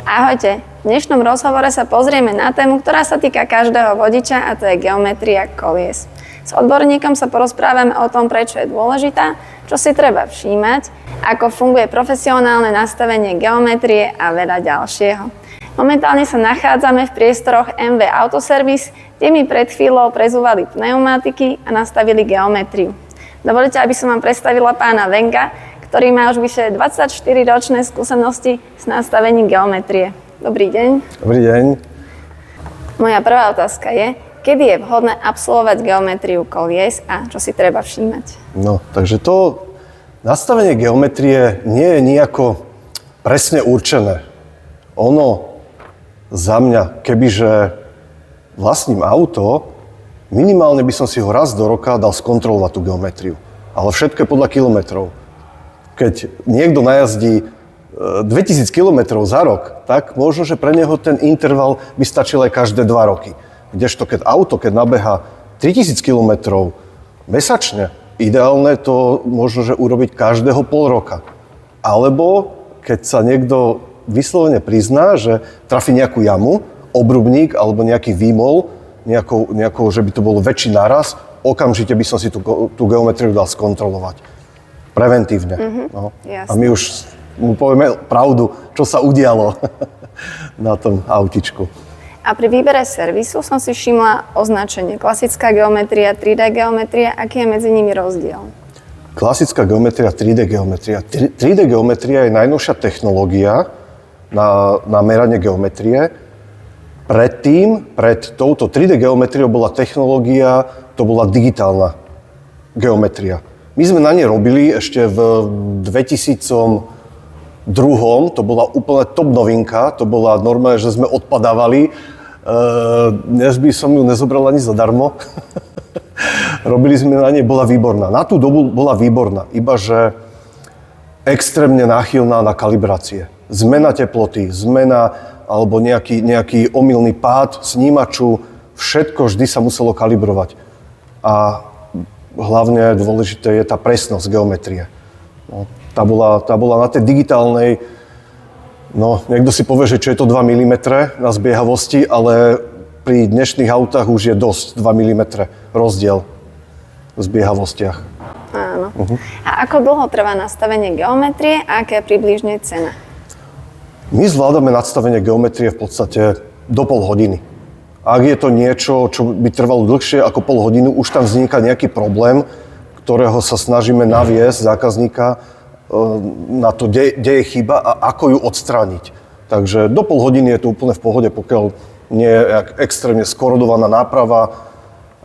Ahojte, v dnešnom rozhovore sa pozrieme na tému, ktorá sa týka každého vodiča, a to je geometria kolies. S odborníkom sa porozprávame o tom, prečo je dôležitá, čo si treba všímať, ako funguje profesionálne nastavenie geometrie a veľa ďalšieho. Momentálne sa nachádzame v priestoroch MV Autoservice, kde mi pred chvíľou prezúvali pneumatiky a nastavili geometriu. Dovolite, aby som vám predstavila pána Wenga, ktorý má už vyše 24-ročné skúsenosti s nastavením geometrie. Dobrý deň. Dobrý deň. Moja prvá otázka je, kedy je vhodné absolvovať geometriu kolies a čo si treba všímať? No, takže to nastavenie geometrie nie je nejako presne určené. Ono za mňa, kebyže vlastním auto, minimálne by som si ho raz do roka dal skontrolovať tú geometriu. Ale všetko je podľa kilometrov. Keď niekto najazdí 2000 km za rok, tak možno, že pre neho ten interval by stačil aj každé 2 roky. Kdežto keď nabeha 3000 km mesačne, ideálne to možno, že urobiť každého pol roka. Alebo keď sa niekto vyslovene prizná, že trafi nejakú jamu, obrubník alebo nejaký výmol, nejakou, že by to bolo väčší náraz, okamžite by som si tú geometriu dal skontrolovať. Preventívne. No. A my už mu povieme pravdu, čo sa udialo na tom autičku. A pri výbere servisu som si všimla označenie klasická geometria, 3D geometria. Aký je medzi nimi rozdiel? Klasická geometria, 3D geometria. 3D geometria je najnovšia technológia na meranie geometrie. Pred touto 3D geometriou bola technológia, to bola digitálna geometria. My sme na ne robili ešte v 2002, to bola úplne top novinka, to bola normálne, že sme odpadávali. Dnes by som ju nezobral ani zadarmo. Robili sme na nej, bola výborná. Na tú dobu bola výborná, iba že extrémne náchylná na kalibrácie. Zmena teploty, alebo nejaký omylný pád snímaču, všetko vždy sa muselo kalibrovať. A hlavne dôležité je tá presnosť geometrie. No, tá bola na tej digitálnej, no niekto si povie, že čo je to 2 mm na zbiehavosti, ale pri dnešných autách už je dosť 2 mm rozdiel v zbiehavostiach. Áno. A ako dlho trvá nastavenie geometrie a aká je približne cena? My zvládame nastavenie geometrie v podstate do pol hodiny. Ak je to niečo, čo by trvalo dlhšie ako pol hodinu, už tam vzniká nejaký problém, ktorého sa snažíme naviesť zákazníka na to, kde je chyba a ako ju odstrániť. Takže do pol hodiny je to úplne v pohode, pokiaľ nie je extrémne skorodovaná náprava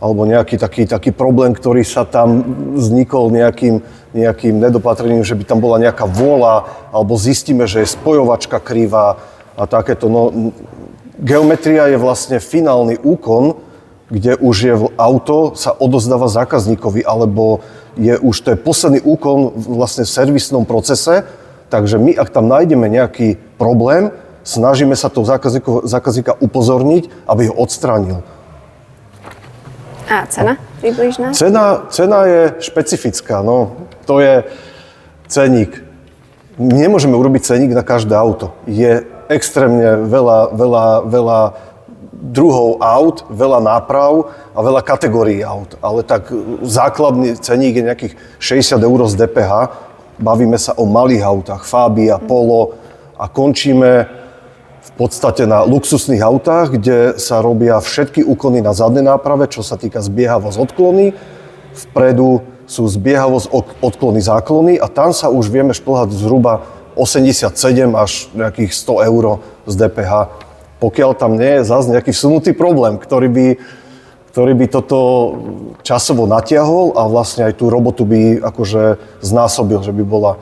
alebo nejaký taký problém, ktorý sa tam vznikol nejakým nedopatrením, že by tam bola nejaká vôľa, alebo zistíme, že je spojovačka krivá a takéto. No, geometria je vlastne finálny úkon, kde už je auto, sa odozdáva zákazníkovi, alebo to je posledný úkon vlastne v servisnom procese, takže my, ak tam nájdeme nejaký problém, snažíme sa toho zákazníka upozorniť, aby ho odstránil. A cena približná? Cena je špecifická, no to je ceník. Nemôžeme urobiť ceník na každé auto. Je extrémne veľa druhov aut, veľa náprav a veľa kategórií aut. Ale tak základný ceník je nejakých 60 eur z DPH. Bavíme sa o malých autách, Fabia, Polo a končíme v podstate na luxusných autách, kde sa robia všetky úkony na zadnej náprave, čo sa týka zbiehavosť odklony. Vpredu sú zbiehavosť odklony záklony a tam sa už vieme šplhať zhruba 87 až nejakých 100 eur z DPH. Pokiaľ tam nie je zase nejaký vsunutý problém, ktorý by toto časovo natiahol a vlastne aj tú robotu by akože znásobil, že by bola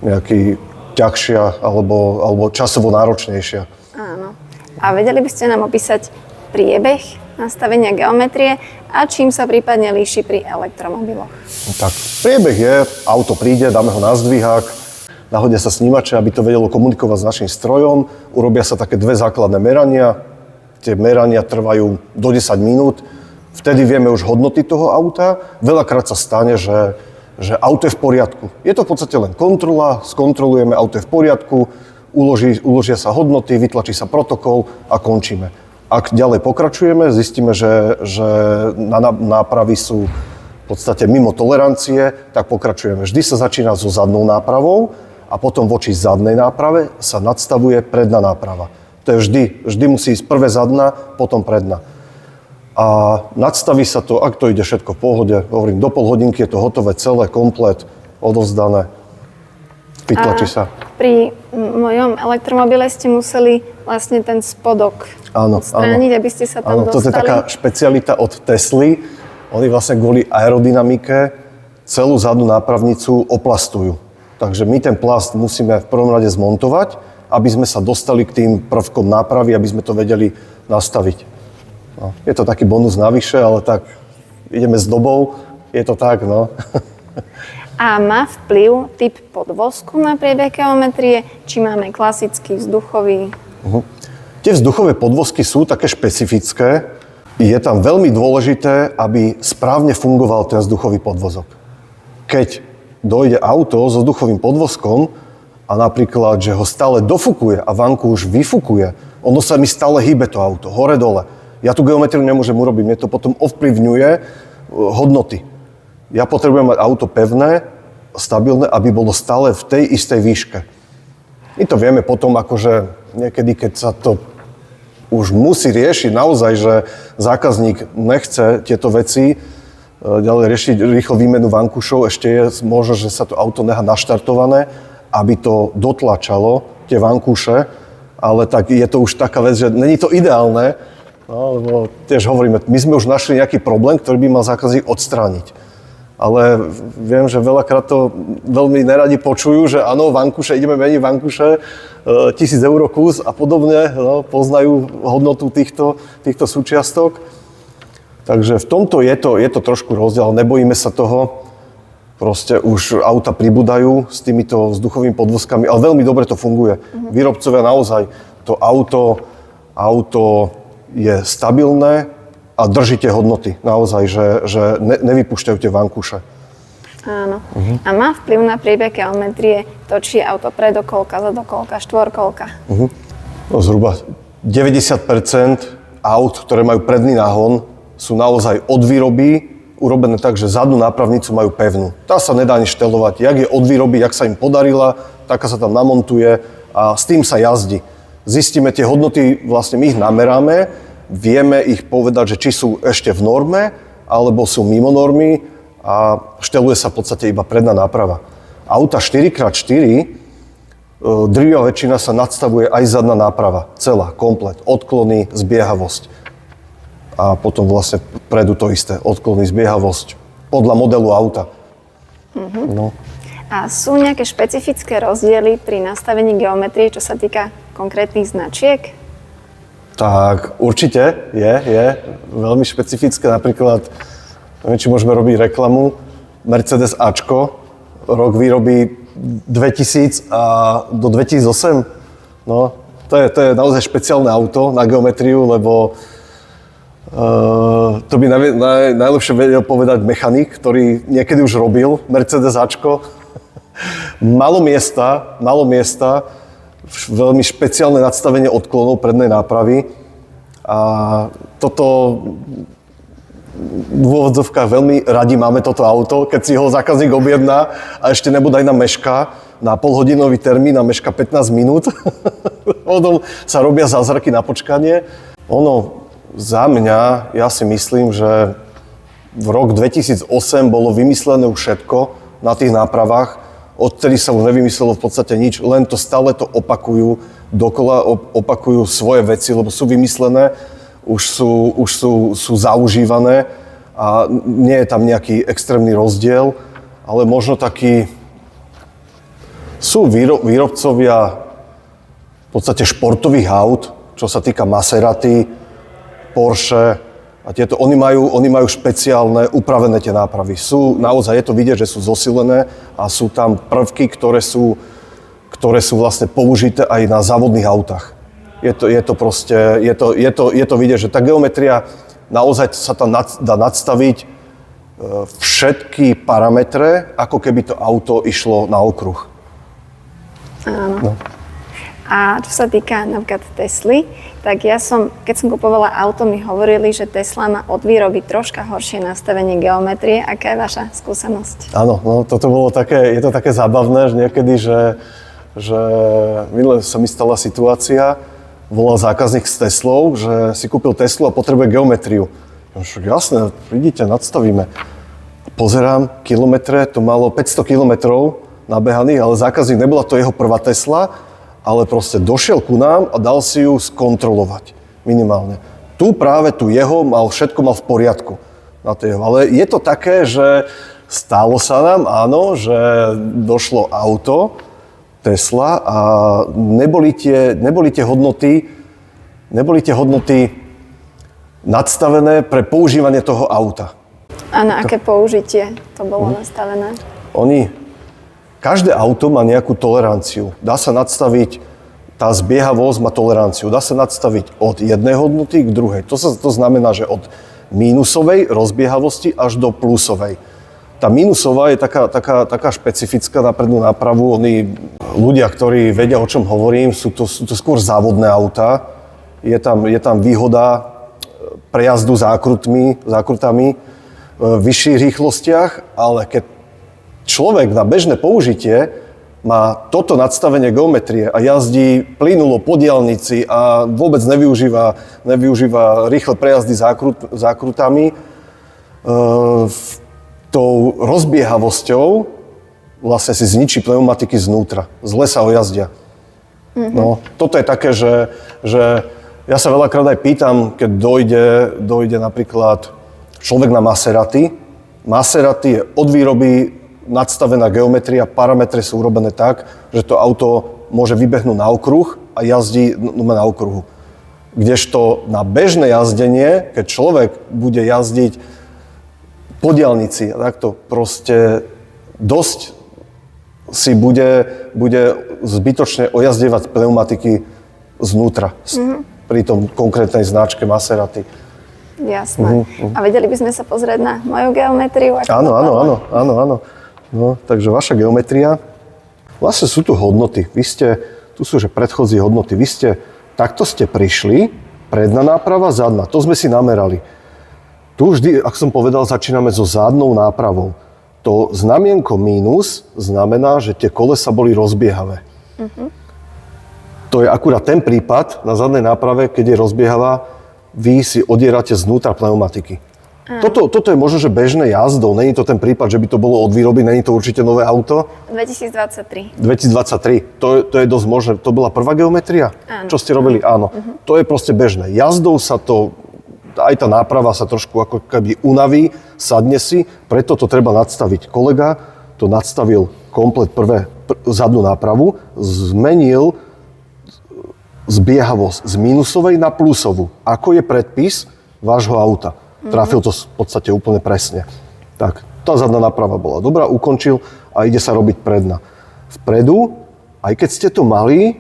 nejaký ťažšia alebo časovo náročnejšia. Áno. A vedeli by ste nám opísať priebeh nastavenia geometrie a čím sa prípadne líši pri elektromobiloch? Tak, priebeh je, auto príde, dáme ho na zdvihák, nahodia sa snímače, aby to vedelo komunikovať s našim strojom, urobia sa také 2 základné merania, tie merania trvajú do 10 minút, vtedy vieme už hodnoty toho auta, veľakrát sa stane, že auto je v poriadku. Je to v podstate len kontrola, skontrolujeme, auto je v poriadku, uložia sa hodnoty, vytlačí sa protokol a končíme. Ak ďalej pokračujeme, zistíme, že nápravy sú v podstate mimo tolerancie, tak pokračujeme. Vždy sa začína so zadnou nápravou a potom voči zadnej náprave sa nadstavuje predná náprava. To je vždy musí ísť prvé zadná, potom predná. A nadstaví sa to, ak to ide všetko v pohode, hovorím, do pol hodinky je to hotové, celé, komplet, odovzdané, vytlačí sa. Pri mojom elektromobile ste museli vlastne ten spodok odstrániť, aby ste sa tam dostali. To je taká špecialita od Tesly. Oni vlastne kvôli aerodynamike celú zadnú nápravnicu oplastujú. Takže my ten plast musíme v prvom rade zmontovať, aby sme sa dostali k tým prvkom nápravy, aby sme to vedeli nastaviť. No, je to taký bonus navyše, ale tak ideme s dobou, je to tak, no. A má vplyv typ podvozku na priebeh geometrie, či máme klasický vzduchový? Tie vzduchové podvozky sú také špecifické. Je tam veľmi dôležité, aby správne fungoval ten vzduchový podvozok. Keď dojde auto so vzduchovým podvozkom a napríklad, že ho stále dofukuje a vanku už vyfukuje, ono sa mi stále hýbe to auto, hore-dole. Ja tú geometriu nemôžem urobiť, mne to potom ovplyvňuje hodnoty. Ja potrebujem mať auto pevné, stabilné, aby bolo stále v tej istej výške. My to vieme potom akože niekedy, keď sa to už musí riešiť naozaj, že zákazník nechce tieto veci ďalej riešiť rýchlo výmenu vankušov, ešte je možno, že sa to auto nechá naštartované, aby to dotlačalo, tie vankúše, ale tak je to už taká vec, že není to ideálne, no, lebo tiež hovoríme, my sme už našli nejaký problém, ktorý by mal zákazník odstrániť. Ale viem, že veľakrát to veľmi neradi počujú, že áno, vankúše, ideme meniť vankúše, 1000 eur kus a podobne, no, poznajú hodnotu týchto súčiastok. Takže v tomto je to trošku rozdiel, nebojíme sa toho. Proste už auta pribúdajú s týmito vzduchovými podvozkami, ale veľmi dobre to funguje. Výrobcovia naozaj, to auto je stabilné, a drží tie hodnoty, naozaj, že nevypúšťajú tie vankúše. Áno. A má vplyv na priebeh geometrie to, či je auto predokolka, zadokolka, štvorkolka? No, zhruba 90% aut, ktoré majú predný náhon, sú naozaj od výroby urobené tak, že zadnú nápravnicu majú pevnú. Tá sa nedá ani štelovať. Jak je od výroby, jak sa im podarila, taká sa tam namontuje a s tým sa jazdí. Zistíme tie hodnoty, vlastne my ich nameráme, vieme ich povedať, že či sú ešte v norme, alebo sú mimo normy a šteluje sa v podstate iba predná náprava. Auta 4x4, drvivá väčšina sa nadstavuje aj zadná náprava, celá, komplet, odklony, zbiehavosť. A potom vlastne predu to isté, odklony, zbiehavosť, podľa modelu auta. No. A sú nejaké špecifické rozdiely pri nastavení geometrie, čo sa týka konkrétnych značiek? Tak určite je veľmi špecifické. Napríklad, neviem, či môžeme robiť reklamu, Mercedes Ačko, rok výroby 2000 a do 2008. No, to je naozaj špeciálne auto na geometriu, lebo to by najlepšie vedel povedať mechanik, ktorý niekedy už robil Mercedes Ačko. Malo miesta, veľmi špeciálne nadstavenie odklonov prednej nápravy a toto v úvodzovkách veľmi radi máme toto auto, keď si ho zákazník objedná a ešte nebodaj nám mešká na polhodinový termín a meška 15 minút. Potom sa robia zázraky na počkanie. Ono za mňa, ja si myslím, že v rok 2008 bolo vymyslené už všetko na tých nápravách. Odtedy sa už nevymyslelo v podstate nič, len to stále to opakujú, dokola opakujú svoje veci, lebo sú vymyslené, už sú zaužívané a nie je tam nejaký extrémny rozdiel, ale možno taký... Sú výrobcovia v podstate športových aut, čo sa týka Maserati, Porsche, a tieto, oni majú špeciálne upravené tie nápravy. Naozaj je to vidieť, že sú zosilené a sú tam prvky, ktoré sú vlastne použité aj na závodných autách. Je to vidieť, že tá geometria naozaj sa tam dá nadstaviť všetky parametre, ako keby to auto išlo na okruh. Áno. No. A čo sa týka napríklad Tesly, tak keď som kupovala auto, mi hovorili, že Tesla má od výroby troška horšie nastavenie geometrie. Aká je vaša skúsenosť? Áno, no toto bolo je to také zábavné, že niekedy, že minule sa mi stala situácia, volal zákazník s Teslou, že si kúpil Teslu a potrebuje geometriu. Však jasné, vidíte, nadstavíme. Pozerám, kilometre, to malo 500 kilometrov nabehaných, ale zákazník nebola to jeho prvá Tesla, ale proste došiel ku nám a dal si ju skontrolovať minimálne. Tu jeho všetko mal v poriadku. Ale je to také, že stalo sa nám, áno, že došlo auto, Tesla a neboli tie hodnoty nadstavené pre používanie toho auta. A na aké použitie to bolo nastavené? Každé auto má nejakú toleranciu. Dá sa nadstaviť, tá zbiehavosť má toleranciu. Dá sa nadstaviť od jednej hodnoty k druhej. To znamená, že od mínusovej rozbiehavosti až do plusovej. Tá mínusová je taká špecifická na prednú nápravu. Oni ľudia, ktorí vedia, o čom hovorím, sú to skôr závodné autá. Je tam výhoda prejazdu zákrutami v vyšších rýchlostiach, ale keď človek na bežné použitie má toto nadstavenie geometrie a jazdí plynulo po diaľnici a vôbec nevyužíva rýchle prejazdy zákrutami, tou rozbiehavosťou vlastne si zničí pneumatiky znútra. Zle sa ojazdia. No, toto je také, že ja sa veľakrát aj pýtam, keď dojde napríklad človek na Maserati. Maserati je od výroby nadstavená geometria, parametre sú urobené tak, že to auto môže vybehnúť na okruh a jazdí na okruhu. Kdežto na bežné jazdenie, keď človek bude jazdiť po diaľnici, tak to proste dosť si bude zbytočne ojazdevať pneumatiky znútra pri tom konkrétnej značke Maserati. Jasné. A vedeli by sme sa pozrieť na moju geometriu? Áno. No, takže vaša geometria, vlastne sú tu hodnoty. Tu sú že predchodzie hodnoty. Takto ste prišli, predná náprava, zadná. To sme si namerali. Tu vždy, ako som povedal, začíname so zadnou nápravou. To znamienko mínus znamená, že tie kolesa boli rozbiehavé. To je akurát ten prípad na zadnej náprave, keď je rozbiehavá, vy si odierate znútra pneumatiky. Toto je možno, že bežné jazdou. Není to ten prípad, že by to bolo od výroby, není to určite nové auto. 2023. To je dosť možné. To bola prvá geometria? Áno. Čo ste robili? Áno. To je proste bežné. Jazdou sa to, aj tá náprava sa trošku ako keby unaví, sadne si, preto to treba nadstaviť. Kolega to nadstavil komplet zadnú nápravu, zmenil zbiehavosť z mínusovej na plusovú. Ako je predpis vášho auta. Trafil to v podstate úplne presne. Tak, tá zadná náprava bola dobrá, ukončil a ide sa robiť predná. Vpredu, aj keď ste to mali,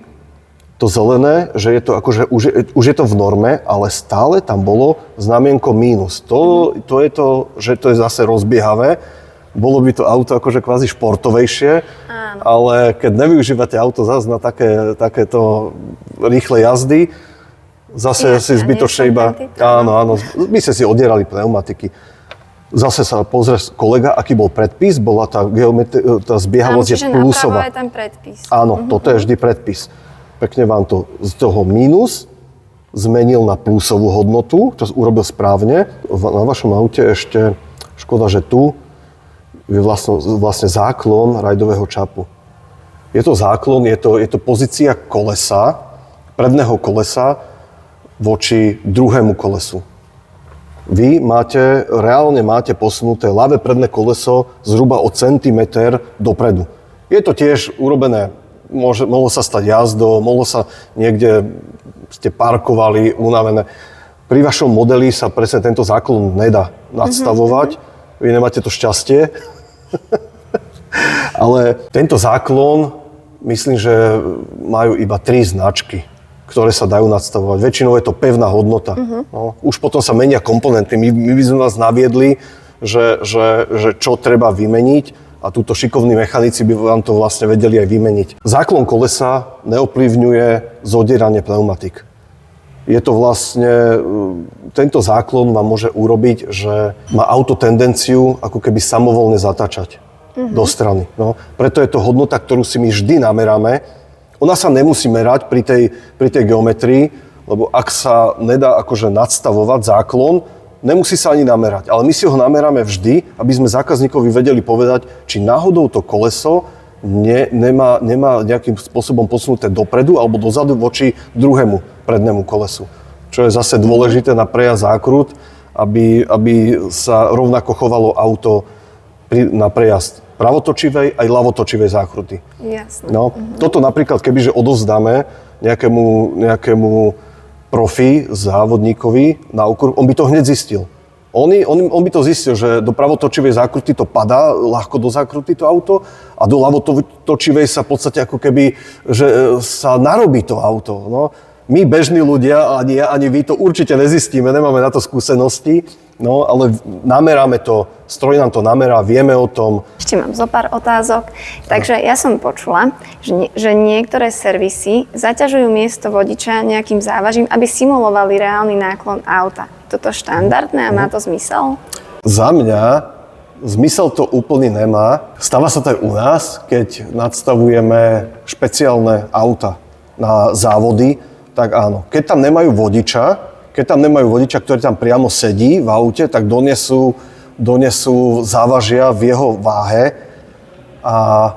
to zelené, že je to akože už je to v norme, ale stále tam bolo znamienko mínus. To je to, že to je zase rozbiehavé. Bolo by to auto akože kvázi športovejšie, ale keď nevyužívate auto zase na takéto rýchle jazdy, zase si zbytočne iba... Áno, my ste si odierali pneumatiky. Zase sa pozrie kolega, aký bol predpis, bola tá zbiehavosť je plusová. Čiže napravo je tam predpis. Áno, toto je vždy predpis. Pekne vám to z toho mínus zmenil na plusovú hodnotu, čo urobil správne. Na vašom aute ešte, škoda, že tu je vlastne záklon rajdového čapu. Je to záklon, je to pozícia kolesa, predného kolesa voči druhému kolesu. Vy reálne máte posunuté ľavé predné koleso zhruba o centimeter dopredu. Je to tiež urobené, mohlo sa stať jazdou, mohlo sa niekde, ste parkovali, unavené. Pri vašom modeli sa presne tento záklon nedá nadstavovať. Vy nemáte to šťastie. Ale tento záklon, myslím, že majú iba 3 značky, ktoré sa dajú nadstavovať. Väčšinou je to pevná hodnota. No, už potom sa menia komponenty. My by sme vás naviedli, že čo treba vymeniť, a túto šikovní mechanici by vám to vlastne vedeli aj vymeniť. Záklon kolesa neovplyvňuje zodieranie pneumatik. Je to vlastne, tento záklon vám môže urobiť, že má auto tendenciu ako keby samovolne zatáčať do strany. No, preto je to hodnota, ktorú si my vždy nameráme. Ona sa nemusí merať pri tej geometrii, lebo ak sa nedá akože nadstavovať záklon, nemusí sa ani namerať. Ale my si ho nameráme vždy, aby sme zákazníkovi vedeli povedať, či náhodou to koleso nemá nejakým spôsobom posunuté dopredu alebo dozadu voči druhému prednému kolesu. Čo je zase dôležité na prejazd zákrut, aby sa rovnako chovalo auto na prejazd pravotočivej aj ľavotočivej zákruty. Jasné. No, toto napríklad, kebyže odovzdáme nejakému profi, závodníkovi na okruh, on by to hneď zistil. On by to zistil, že do pravotočivej zákruty to padá ľahko do zákruty to auto a do ľavotočivej sa v podstate ako keby, že sa narobí to auto. No. My bežní ľudia, ani ja, ani vy to určite nezistíme, nemáme na to skúsenosti, no ale nameráme to, stroj nám to namerá, vieme o tom. Ešte mám zo pár otázok. Takže ja som počula, že niektoré servisy zaťažujú miesto vodiča nejakým závažím, aby simulovali reálny náklon auta. Toto štandardné a má to zmysel? Za mňa zmysel to úplne nemá. Stáva sa to aj u nás, keď nadstavujeme špeciálne auta na závody, tak áno. Keď tam nemajú vodiča, ktorý tam priamo sedí v aute, tak donesú závažia v jeho váhe a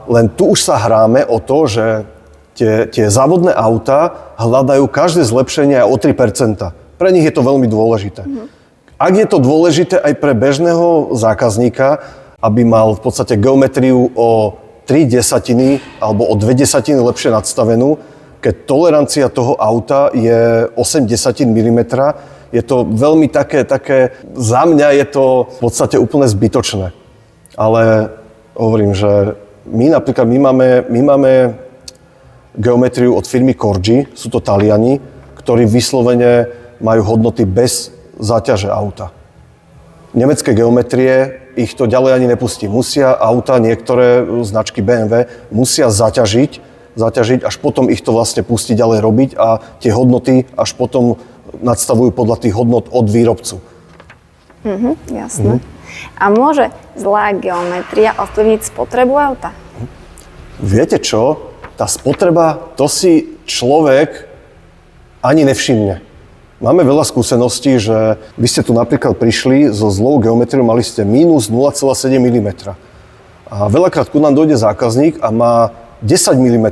len tu už sa hráme o to, že tie závodné auta hľadajú každé zlepšenie aj o 3%. Pre nich je to veľmi dôležité. Ak je to dôležité aj pre bežného zákazníka, aby mal v podstate geometriu o 0,3 alebo o 0,2 lepšie nadstavenú, keď tolerancia toho auta je 0,8 mm, je to veľmi také, za mňa je to v podstate úplne zbytočné. Ale hovorím, že my máme geometriu od firmy Corgi, sú to Taliani, ktorí vyslovene majú hodnoty bez záťaže auta. Nemecké geometrie ich to ďalej ani nepustí. Musia auta, niektoré značky BMW, musia zaťažiť, až potom ich to vlastne pustí ďalej robiť a tie hodnoty až potom nadstavujú podľa tých hodnot od výrobcu. Jasné. A môže zlá geometria ovplyvniť spotrebu auta? Viete čo? Tá spotreba, to si človek ani nevšimne. Máme veľa skúseností, že vy ste tu napríklad prišli so zlou geometriou, mali ste minus 0,7 mm. A veľakrát ku nám dojde zákazník a má 10 mm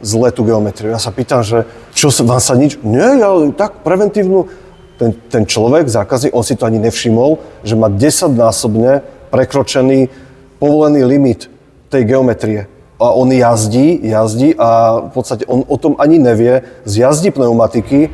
zle tú geometriu. Ja sa pýtam, že čo vám sa nič... Nie, ja tak preventívnu... Ten človek, zákazník, on si to ani nevšimol, že má 10-násobne prekročený povolený limit tej geometrie. A on jazdí a v podstate on o tom ani nevie, zjazdí pneumatiky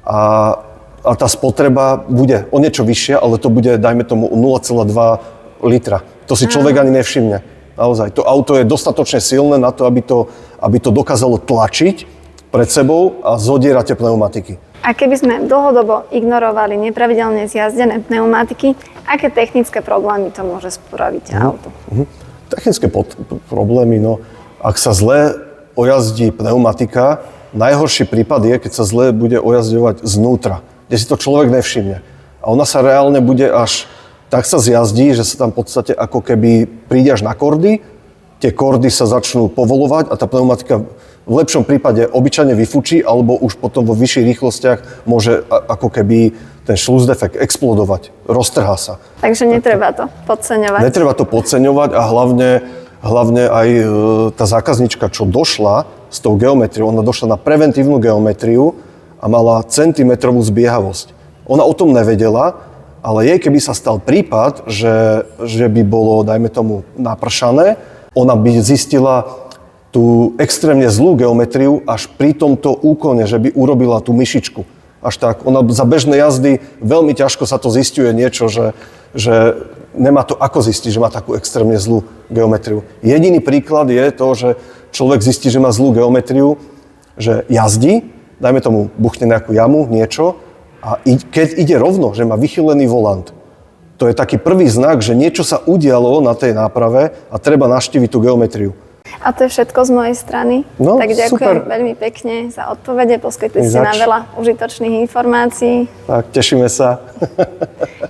a tá spotreba bude o niečo vyššia, ale to bude, dajme tomu, 0,2 litra. To si človek ani nevšimne. Naozaj, to auto je dostatočne silné na to, aby to dokázalo tlačiť pred sebou a zodierať tie pneumatiky. A keby sme dlhodobo ignorovali nepravidelne zjazdené pneumatiky, aké technické problémy to môže spraviť auto? Technické problémy, no, ak sa zle ojazdí pneumatika, najhorší prípad je, keď sa zle bude ojazdovať znútra, kde si to človek nevšimne. A ona sa reálne bude až tak sa zjazdí, že sa tam v podstate ako keby príde až na kordy, tie kordy sa začnú povolovať a tá pneumatika v lepšom prípade obyčajne vyfučí, alebo už potom vo vyšších rýchlostiach môže ako keby ten šlúzdefekt explodovať, roztrhá sa. Takže netreba to podceňovať. Netreba to podceňovať a hlavne aj tá zákaznička, čo došla s tou geometriou, ona došla na preventívnu geometriu a mala centimetrovú zbiehavosť. Ona o tom nevedela, ale jej, keby sa stal prípad, že by bolo, dajme tomu, napršané, ona by zistila tú extrémne zlú geometriu až pri tomto úkone, že by urobila tú myšičku. Až tak. Ona za bežnej jazdy veľmi ťažko sa to zisťuje niečo, že nemá to ako zistiť, že má takú extrémne zlú geometriu. Jediný príklad je to, že človek zistí, že má zlú geometriu, že jazdí, dajme tomu, buchne nejakú jamu, niečo, a keď ide rovno, že má vychylený volant, To je taký prvý znak, že niečo sa udialo na tej náprave a treba navštíviť tú geometriu. A to je všetko z mojej strany. No, tak ďakujem super. veľmi pekne za odpovede, poskytli ste nám veľa užitočných informácií. Tak, tešíme sa.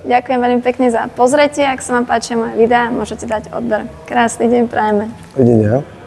Ďakujem veľmi pekne za pozretie. Ak sa vám páčia moje videá, môžete dať odber. Krásny deň prajeme. Videnia.